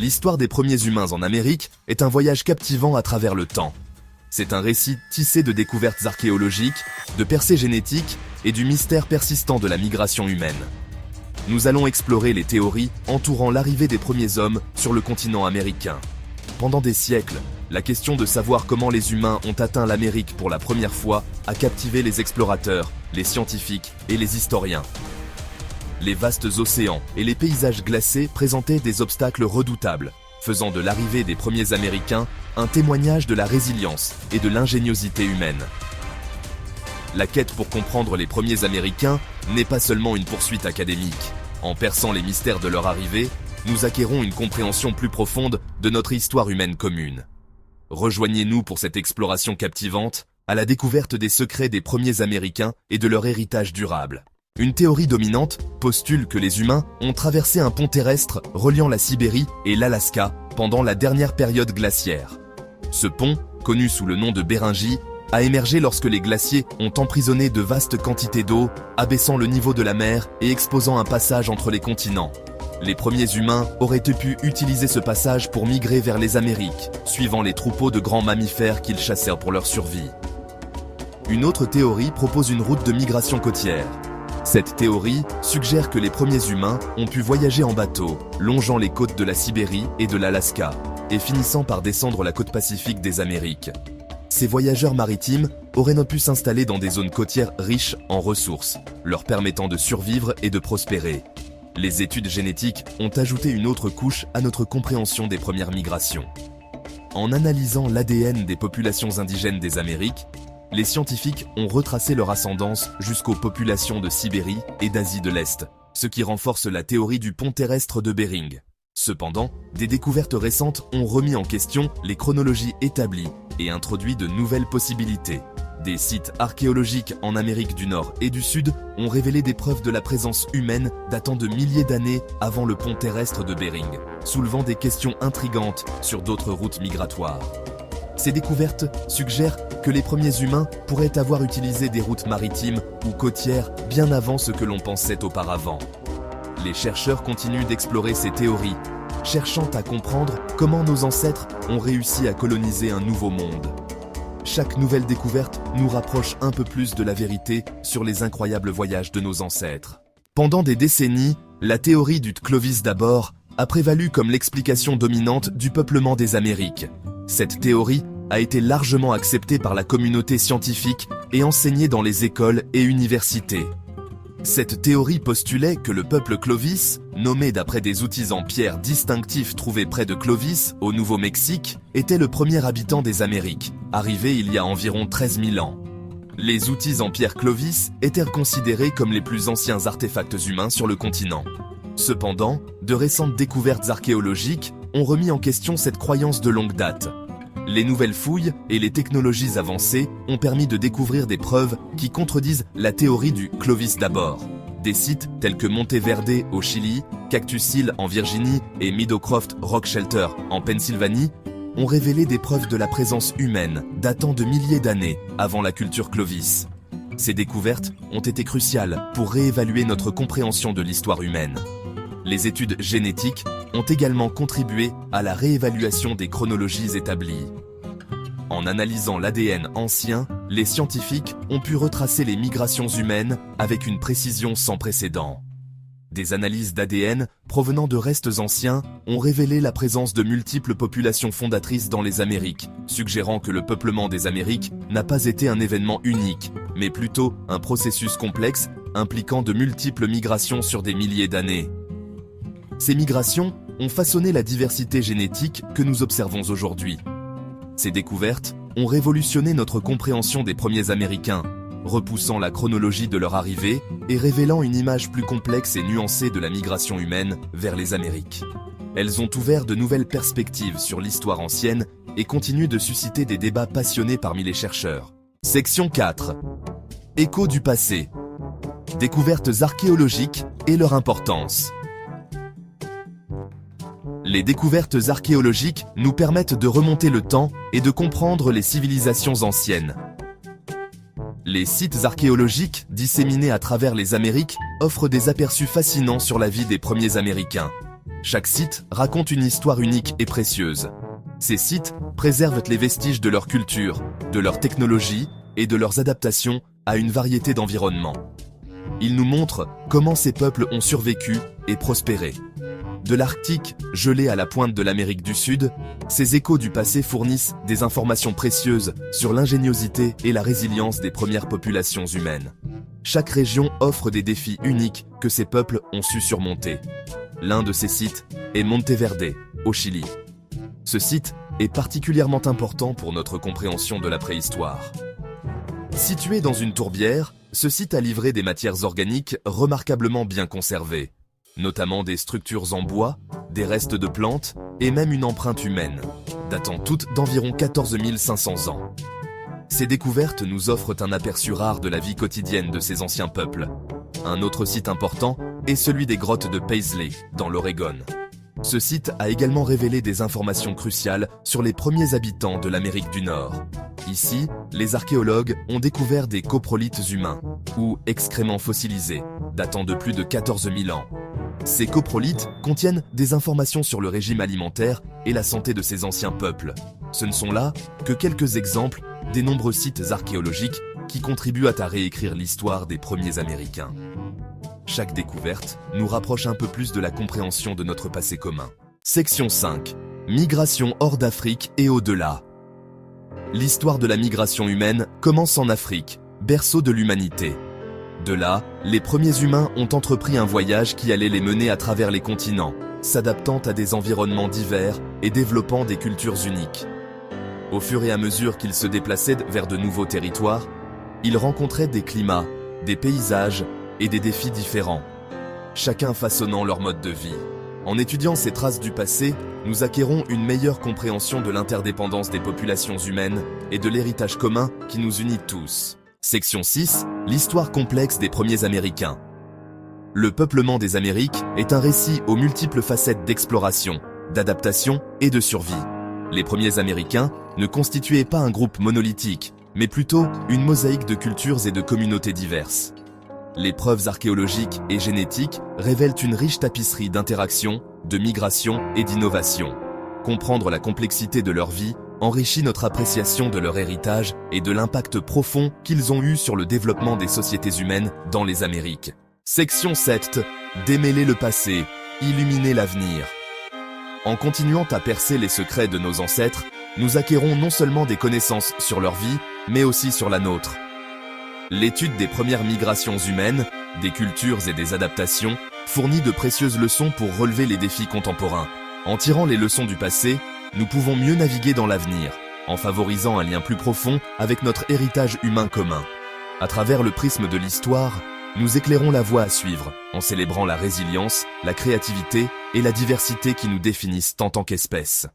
L'histoire des premiers humains en Amérique est un voyage captivant à travers le temps. C'est un récit tissé de découvertes archéologiques, de percées génétiques et du mystère persistant de la migration humaine. Nous allons explorer les théories entourant l'arrivée des premiers hommes sur le continent américain. Pendant des siècles, la question de savoir comment les humains ont atteint l'Amérique pour la première fois a captivé les explorateurs, les scientifiques et les historiens. Les vastes océans et les paysages glacés présentaient des obstacles redoutables, faisant de l'arrivée des premiers Américains un témoignage de la résilience et de l'ingéniosité humaine. La quête pour comprendre les premiers Américains n'est pas seulement une poursuite académique. En perçant les mystères de leur arrivée, nous acquérons une compréhension plus profonde de notre histoire humaine commune. Rejoignez-nous pour cette exploration captivante à la découverte des secrets des premiers Américains et de leur héritage durable. Une théorie dominante postule que les humains ont traversé un pont terrestre reliant la Sibérie et l'Alaska pendant la dernière période glaciaire. Ce pont, connu sous le nom de Béringie, a émergé lorsque les glaciers ont emprisonné de vastes quantités d'eau, abaissant le niveau de la mer et exposant un passage entre les continents. Les premiers humains auraient pu utiliser ce passage pour migrer vers les Amériques, suivant les troupeaux de grands mammifères qu'ils chassèrent pour leur survie. Une autre théorie propose une route de migration côtière. Cette théorie suggère que les premiers humains ont pu voyager en bateau, longeant les côtes de la Sibérie et de l'Alaska, et finissant par descendre la côte pacifique des Amériques. Ces voyageurs maritimes auraient pu s'installer dans des zones côtières riches en ressources, leur permettant de survivre et de prospérer. Les études génétiques ont ajouté une autre couche à notre compréhension des premières migrations. En analysant l'ADN des populations indigènes des Amériques, les scientifiques ont retracé leur ascendance jusqu'aux populations de Sibérie et d'Asie de l'Est, ce qui renforce la théorie du pont terrestre de Bering. Cependant, des découvertes récentes ont remis en question les chronologies établies et introduit de nouvelles possibilités. Des sites archéologiques en Amérique du Nord et du Sud ont révélé des preuves de la présence humaine datant de milliers d'années avant le pont terrestre de Bering, soulevant des questions intrigantes sur d'autres routes migratoires. Ces découvertes suggèrent que les premiers humains pourraient avoir utilisé des routes maritimes ou côtières bien avant ce que l'on pensait auparavant. Les chercheurs continuent d'explorer ces théories, cherchant à comprendre comment nos ancêtres ont réussi à coloniser un nouveau monde. Chaque nouvelle découverte nous rapproche un peu plus de la vérité sur les incroyables voyages de nos ancêtres. Pendant des décennies, la théorie du Clovis d'abord a prévalu comme l'explication dominante du peuplement des Amériques. Cette théorie a été largement acceptée par la communauté scientifique et enseignée dans les écoles et universités. Cette théorie postulait que le peuple Clovis, nommé d'après des outils en pierre distinctifs trouvés près de Clovis, au Nouveau-Mexique, était le premier habitant des Amériques, arrivé il y a environ 13 000 ans. Les outils en pierre Clovis étaient considérés comme les plus anciens artefacts humains sur le continent. Cependant, de récentes découvertes archéologiques ont remis en question cette croyance de longue date. Les nouvelles fouilles et les technologies avancées ont permis de découvrir des preuves qui contredisent la théorie du Clovis d'abord. Des sites tels que Monteverde au Chili, Cactus Hill en Virginie et Meadowcroft Rock Shelter en Pennsylvanie ont révélé des preuves de la présence humaine datant de milliers d'années avant la culture Clovis. Ces découvertes ont été cruciales pour réévaluer notre compréhension de l'histoire humaine. Les études génétiques ont également contribué à la réévaluation des chronologies établies. En analysant l'ADN ancien, les scientifiques ont pu retracer les migrations humaines avec une précision sans précédent. Des analyses d'ADN provenant de restes anciens ont révélé la présence de multiples populations fondatrices dans les Amériques, suggérant que le peuplement des Amériques n'a pas été un événement unique, mais plutôt un processus complexe impliquant de multiples migrations sur des milliers d'années. Ces migrations ont façonné la diversité génétique que nous observons aujourd'hui. Ces découvertes ont révolutionné notre compréhension des premiers Américains, repoussant la chronologie de leur arrivée et révélant une image plus complexe et nuancée de la migration humaine vers les Amériques. Elles ont ouvert de nouvelles perspectives sur l'histoire ancienne et continuent de susciter des débats passionnés parmi les chercheurs. Section 4. Écho du passé. Découvertes archéologiques et leur importance. Les découvertes archéologiques nous permettent de remonter le temps et de comprendre les civilisations anciennes. Les sites archéologiques disséminés à travers les Amériques offrent des aperçus fascinants sur la vie des premiers Américains. Chaque site raconte une histoire unique et précieuse. Ces sites préservent les vestiges de leur culture, de leur technologie et de leurs adaptations à une variété d'environnements. Ils nous montrent comment ces peuples ont survécu et prospéré. De l'Arctique, gelé à la pointe de l'Amérique du Sud, ces échos du passé fournissent des informations précieuses sur l'ingéniosité et la résilience des premières populations humaines. Chaque région offre des défis uniques que ces peuples ont su surmonter. L'un de ces sites est Monteverde, au Chili. Ce site est particulièrement important pour notre compréhension de la préhistoire. Situé dans une tourbière, ce site a livré des matières organiques remarquablement bien conservées, notamment des structures en bois, des restes de plantes et même une empreinte humaine, datant toutes d'environ 14 500 ans. Ces découvertes nous offrent un aperçu rare de la vie quotidienne de ces anciens peuples. Un autre site important est celui des grottes de Paisley, dans l'Oregon. Ce site a également révélé des informations cruciales sur les premiers habitants de l'Amérique du Nord. Ici, les archéologues ont découvert des coprolites humains, ou excréments fossilisés, datant de plus de 14 000 ans. Ces coprolites contiennent des informations sur le régime alimentaire et la santé de ces anciens peuples. Ce ne sont là que quelques exemples des nombreux sites archéologiques qui contribuent à réécrire l'histoire des premiers Américains. Chaque découverte nous rapproche un peu plus de la compréhension de notre passé commun. Section 5. Migration hors d'Afrique et au-delà. L'histoire de la migration humaine commence en Afrique, berceau de l'humanité. De là, les premiers humains ont entrepris un voyage qui allait les mener à travers les continents, s'adaptant à des environnements divers et développant des cultures uniques. Au fur et à mesure qu'ils se déplaçaient vers de nouveaux territoires, ils rencontraient des climats, des paysages et des défis différents, chacun façonnant leur mode de vie. En étudiant ces traces du passé, nous acquérons une meilleure compréhension de l'interdépendance des populations humaines et de l'héritage commun qui nous unit tous. Section 6. L'histoire complexe des premiers Américains. Le peuplement des Amériques est un récit aux multiples facettes d'exploration, d'adaptation et de survie. Les premiers Américains ne constituaient pas un groupe monolithique, mais plutôt une mosaïque de cultures et de communautés diverses. Les preuves archéologiques et génétiques révèlent une riche tapisserie d'interactions, de migrations et d'innovations. Comprendre la complexité de leur vie enrichit notre appréciation de leur héritage et de l'impact profond qu'ils ont eu sur le développement des sociétés humaines dans les Amériques. Section 7. Démêler le passé, illuminer l'avenir. En continuant à percer les secrets de nos ancêtres, nous acquérons non seulement des connaissances sur leur vie, mais aussi sur la nôtre. L'étude des premières migrations humaines, des cultures et des adaptations fournit de précieuses leçons pour relever les défis contemporains. En tirant les leçons du passé, nous pouvons mieux naviguer dans l'avenir, en favorisant un lien plus profond avec notre héritage humain commun. À travers le prisme de l'histoire, nous éclairons la voie à suivre, en célébrant la résilience, la créativité et la diversité qui nous définissent en tant qu'espèce.